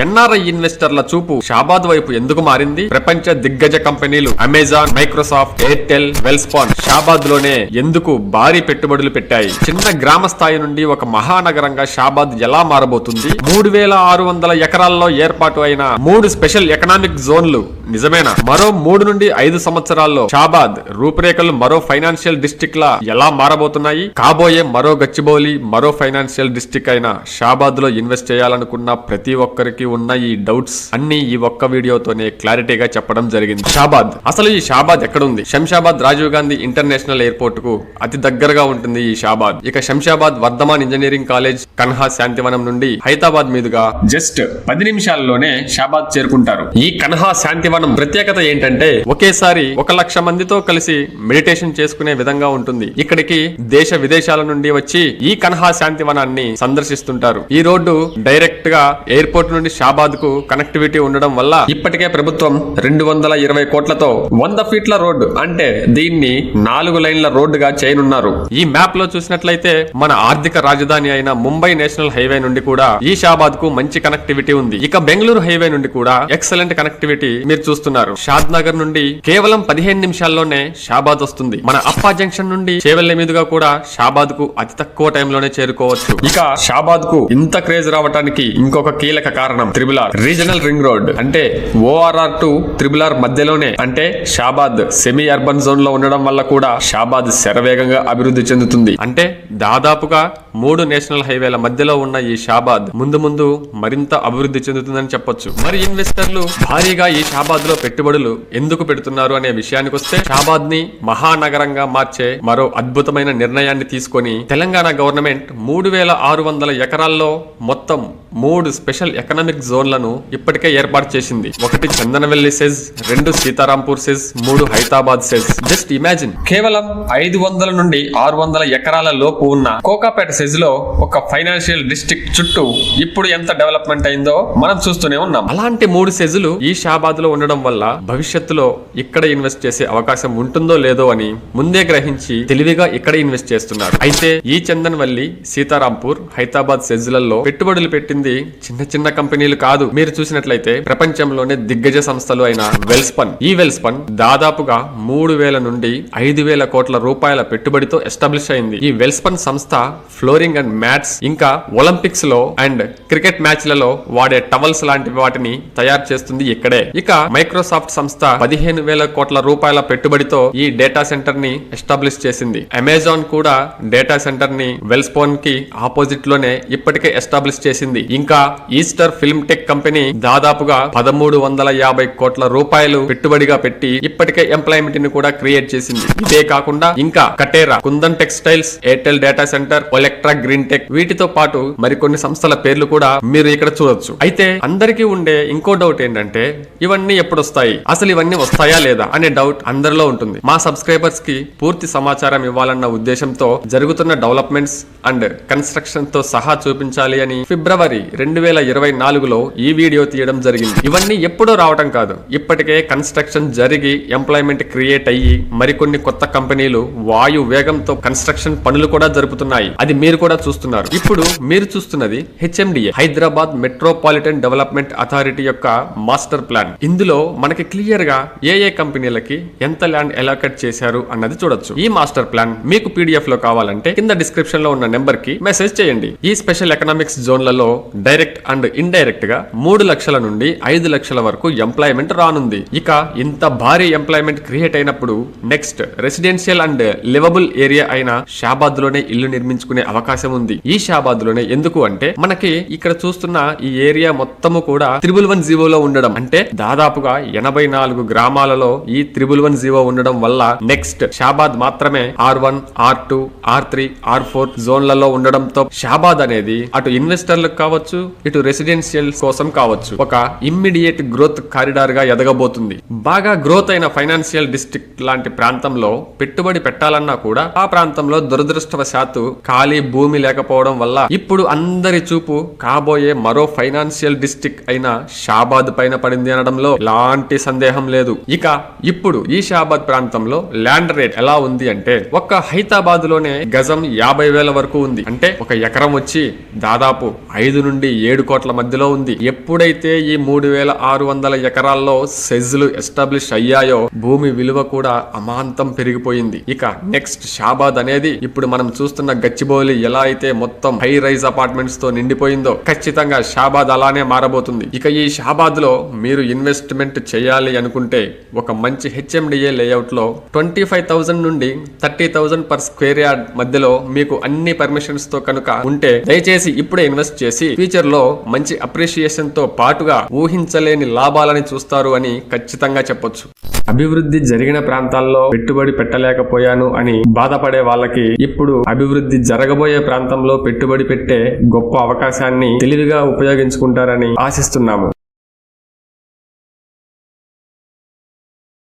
NRI ఇన్వెస్టర్ల చూపు షాబాద్ వైపు ఎందుకు మారింది? ప్రపంచ దిగ్గజ కంపెనీలు అమెజాన్, మైక్రోసాఫ్ట్, ఎయిర్టెల్, వెల్స్పాన్ షాబాద్ లోనే ఎందుకు భారీ పెట్టుబడులు పెట్టాయి? చిన్న గ్రామ స్థాయి నుండి ఒక మహానగరంగా షాబాద్ ఎలా మారబోతుంది? 3600 ఎకరాల్లో ఏర్పాటు అయిన 3 స్పెషల్ ఎకనామిక్ జోన్లు నిజమేనా? మరో 3 నుండి 5 సంవత్సరాల్లో షాబాద్ రూపురేఖలు మరో ఫైనాన్షియల్ డిస్ట్రిక్ట్ లా ఎలా మారబోతున్నాయి? కాబోయే మరో గచ్చిబౌలి, మరో ఫైనాన్షియల్ డిస్ట్రిక్ట్ అయిన షాబాద్ లో ఇన్వెస్ట్ చేయాలనుకున్న ప్రతి ఒక్కరికి ఉన్న ఈ డౌట్స్ అన్ని ఈ ఒక్క వీడియోతోనే క్లారిటీగా చెప్పడం జరిగింది. షాబాద్, అసలు ఈ షాబాద్ ఎక్కడుంది? శంషాబాద్ రాజీవ్ గాంధీ ఇంటర్నేషనల్ ఎయిర్పోర్ట్ కు అతి దగ్గరగా ఉంటుంది ఈ షాబాద్. ఇక శంషాబాద్ వర్ధమాన్ ఇంజనీరింగ్ కాలేజ్, కన్హా శాంతివనం నుండి హైదరాబాద్ మీదుగా జస్ట్ 10 నిమిషాల్లోనే షాబాద్ చేరుకుంటారు. ఈ కన్హా శాంతివనం ప్రత్యేకత ఏంటంటే ఒకేసారి 1 లక్ష మందితో కలిసి మెడిటేషన్ చేసుకునే విధంగా ఉంటుంది. ఇక్కడికి దేశ విదేశాల నుండి వచ్చి ఈ కన్హా శాంతివనాన్ని సందర్శిస్తుంటారు. ఈ రోడ్డు డైరెక్ట్ గా ఎయిర్పోర్ట్ నుండి షాబాద్ కు కనెక్టివిటీ ఉండడం వల్ల ఇప్పటికే ప్రభుత్వం 220 కోట్లతో 100 ఫీట్ల రోడ్డు, అంటే దీన్ని 4 లైన్ల రోడ్డుగా చేయనున్నారు. ఈ మ్యాప్ లో చూసినట్లయితే మన ఆర్థిక రాజధాని అయిన ముంబై నేషనల్ హైవే నుండి కూడా ఈ షాబాద్ కు మంచి కనెక్టివిటీ ఉంది. ఇక బెంగళూరు హైవే నుండి కూడా ఎక్సలెంట్ కనెక్టివిటీ మీరు చూస్తున్నారు. షాద్ నగర్ నుండి కేవలం 15 నిమిషాల్లోనే షాబాద్ వస్తుంది. మన అప్పా జంక్షన్ నుండి చేవెళ్ల మీదుగా కూడా షాబాద్ కు అతి తక్కువ టైంలోనే చేరుకోవచ్చు. ఇక షాబాద్ కు ఇంత క్రేజ్ రావడానికి ఇంకొక కీలక కారణం triple R regional ring road. అంటే ఓఆర్ఆర్ టు త్రిబుల్ ఆర్ మధ్యలోనే, అంటే షాబాద్ సెమీ అర్బన్ జోన్ లో ఉండడం వల్ల కూడా షాబాద్ శరవేగంగా అభివృద్ధి చెందుతుంది. అంటే దాదాపుగా 3 నేషనల్ హైవేల మధ్యలో ఉన్న ఈ షాబాద్ ముందు ముందు మరింత అభివృద్ధి చెందుతుందని చెప్పొచ్చు. మరి ఇన్వెస్టర్లు భారీగా ఈ షాబాద్ లో పెట్టుబడులు ఎందుకు పెడుతున్నారు అనే విషయానికి వస్తే, షాబాద్ ని మహానగరంగా మార్చే మరో అద్భుతమైన నిర్ణయాన్ని తీసుకొని తెలంగాణ గవర్నమెంట్ 3600 ఎకరాల్లో మొత్తం 3 స్పెషల్ ఎకనామిక్ జోన్లను ఇప్పటికే ఏర్పాటు చేసింది. 1 Chandanavelli SEZ, 2 Sitarampur SEZ, 3 Hyderabad SEZ. Just imagine, కేవలం 500 నుండి 600 ఎకరాల లోపు ఉన్న కోకాపేట సెజ్ లో ఒక ఫైనాన్షియల్ డిస్ట్రిక్ట్ చుట్టూ ఇప్పుడు ఎంత డెవలప్మెంట్ అయిందో మనం చూస్తూనే ఉన్నాం. అలాంటి 3 సెజులు ఈ షాబాద్ లో ఉండడం వల్ల భవిష్యత్తులో ఇక్కడ ఇన్వెస్ట్ చేసే అవకాశం ఉంటుందో లేదో అని ముందే గ్రహించి తెలివిగా ఇక్కడ ఇన్వెస్ట్ చేస్తున్నారు. అయితే ఈ చందన్వల్లి, సీతారాంపూర్, హైదరాబాద్ సెజ్లలో పెట్టుబడులు పెట్టింది చిన్న చిన్న కంపెనీలు కాదు. మీరు చూసినట్లయితే ప్రపంచంలోనే దిగ్గజ సంస్థలు అయిన వెల్స్పన్, ఈ వెల్స్పన్ దాదాపుగా 3000 నుండి 5000 కోట్ల రూపాయల పెట్టుబడితో ఎస్టాబ్లిష్ అయింది. ఈ వెల్స్పన్ సంస్థ ఫ్లోరింగ్ అండ్ మ్యాట్స్, ఇంకా ఒలింపిక్స్ లో అండ్ క్రికెట్ మ్యాచ్లలో వాడే టవల్స్ లాంటి వాటిని తయారు చేస్తుంది ఇక్కడే. ఇక మైక్రోసాఫ్ట్ సంస్థ 15,000 కోట్ల రూపాయల పెట్టుబడితో ఈ డేటా సెంటర్ ని ఎస్టాబ్లిష్ చేసింది. అమెజాన్ కూడా డేటా సెంటర్ ని వెల్స్పోన్ కి ఆపోజిట్ లోనే ఇప్పటికే ఎస్టాబ్లిష్ చేసింది. ఇంకా ఈస్టర్ ఫిల్మ్ టెక్ కంపెనీ దాదాపుగా 1350 కోట్ల రూపాయలు పెట్టుబడిగా పెట్టి ఇప్పటికే ఎంప్లాయ్మెంట్ ని కూడా క్రియేట్ చేసింది. ఇదే కాకుండా ఇంకా Katera, Kundan textiles, Airtel data centre, Olectra green tech, వీటితో పాటు మరికొన్ని సంస్థల పేర్లు కూడా మీరు ఇక్కడ చూడొచ్చు. అయితే అందరికీ ఉండే ఇంకో డౌట్ ఏంటంటే, ఇవన్నీ ఎప్పుడు వస్తాయి, అసలు ఇవన్నీ వస్తాయా లేదా అనే డౌట్ అందరిలో ఉంటుంది. మా సబ్స్క్రైబర్స్ కి పూర్తి సమాచారం ఇవ్వాలన్న ఉద్దేశంతో జరుగుతున్న డెవలప్మెంట్స్ అండ్ కన్స్ట్రక్షన్ తో సహా చూపించాలి అని ఫిబ్రవరి 2024లో ఈ వీడియో తీయడం జరిగింది. ఇవన్నీ ఎప్పుడో రావటం కాదు, ఇప్పటికే కన్స్ట్రక్షన్ జరిగి ఎంప్లాయ్మెంట్ క్రియేట్ అయ్యి మరికొన్ని కొత్త కంపెనీలు వాయు వేగంతో కన్స్ట్రక్షన్ పనులు కూడా జరుపుతున్నాయి. అది మీరు కూడా చూస్తున్నారు. ఇప్పుడు మీరు చూస్తున్నది HMDA, Hyderabad metropolitan development authority యొక్క మాస్టర్ ప్లాన్. ఇందులో మనకి క్లియర్ గా ఏ కంపెనీలకి ఎంత ల్యాండ్ అలోకేట్ చేశారు అన్నది చూడొచ్చు. ఈ మాస్టర్ ప్లాన్ మీకు పీడిఎఫ్ లో కావాలంటే కింద డిస్క్రిప్షన్ లో ఉన్న నెంబర్ కి మెసేజ్ చేయండి. ఈ స్పెషల్ ఎకనామిక్స్ జోన్లలో డైరెక్ట్ అండ్ ఇండైరెక్ట్ గా 3 లక్షల నుండి 5 లక్షల వరకు ఎంప్లాయ్మెంట్ రానుంది. ఇక ఇంత భారీ ఎంప్లాయ్మెంట్ క్రియేట్ అయినప్పుడు next residential and liveable area అయిన షాబాద్ లోనే ఇల్లు నిర్మించుకునే అవకాశం ఉంది. ఈ షాబాద్ లోనే ఎందుకు అంటే, మనకి ఇక్కడ చూస్తున్న ఈ ఏరియా మొత్తము కూడా 311 లో ఉండడం, అంటే దాదాపుగా 84 గ్రామాలలో ఈ 311 ఉండడం వల్ల నెక్స్ట్ షాబాద్ మాత్రమే R1, R2, R3, R4 జోన్లలో ఉండడంతో షాబాద్ అనేది అటు ఇన్వెస్టర్లకు కావచ్చు, ఇటు రెసిడెన్షియల్ కోసం కావచ్చు, ఒక ఇమ్మీడియట్ గ్రోత్ కారిడార్ గా ఎదగబోతుంది. బాగా గ్రోత్ అయిన ఫైనాన్షియల్ డిస్ట్రిక్ట్ లాంటి ప్రాంతంలో పెట్టుబడి పెట్టాలన్నా కూడా ఆ ప్రాంతంలో దురదృష్టవశాత్తు ఖాళీ భూమి లేకపోవడం వల్ల ఇప్పుడు అందరి చూపు కాబోయే మరో ఫైనాన్షియల్ డిస్ట్రిక్ట్ అయిన షాబాద్ పైన పడింది అనడంలో ఎలాంటి సందేహం లేదు. ఇక ఇప్పుడు ఈ షాబాద్ ప్రాంతంలో ల్యాండ్ రేట్ ఎలా ఉంది అంటే ఒక్క హైదరాబాద్ లోనే గజం 50,000 వరకు ఉంది. అంటే ఒక ఎకరం వచ్చి దాదాపు 5 నుండి 7 కోట్ల మధ్యలో ఉంది. ఎప్పుడైతే ఈ 3,600 ఎకరాల్లో సెజ్లు ఎస్టాబ్లిష్ అయ్యాయో భూమి విలువ కూడా అమాంతం పెరిగిపోయింది. ఇక నెక్స్ట్ షాబాద్ అనేది ఇప్పుడు మనం చూస్తున్న గచ్చిబౌలి ఎలా అయితే మొత్తం హై రైజ్ అపార్ట్మెంట్స్ తో నిండిపోయిందో ఖచ్చితంగా షాబాద్ అలానే మారబోతుంది. ఇక ఈ షాబాద్ లో మీరు ఇన్వెస్ట్మెంట్ చేయాలి అనుకుంటే ఒక మంచి HMDA లేఅవుట్ లో 25,000 నుండి 30,000 పర్ స్క్వేర్ యార్డ్ మధ్యలో మీకు అన్ని పర్మిషన్స్ తో కనుక ఉంటే దయచేసి ఇప్పుడే ఇన్వెస్ట్ చేసి ఫ్యూచర్ లో మంచి అప్రిషియేషన్ తో పాటుగా ఊహించలేని లాభాలని చూస్తారు అని ఖచ్చితంగా చెప్పొచ్చు. అభివృద్ధి జరిగిన ప్రాంతాల్లో పెట్టుబడి పెట్టలేకపోయాను అని బాధపడే వాళ్ళకి ఇప్పుడు అభివృద్ధి జరగబోయే ప్రాంతంలో పెట్టుబడి పెట్టే గొప్ప అవకాశాన్ని తెలివిగా ఉపయోగించుకుంటారని ఆశిస్తున్నాము.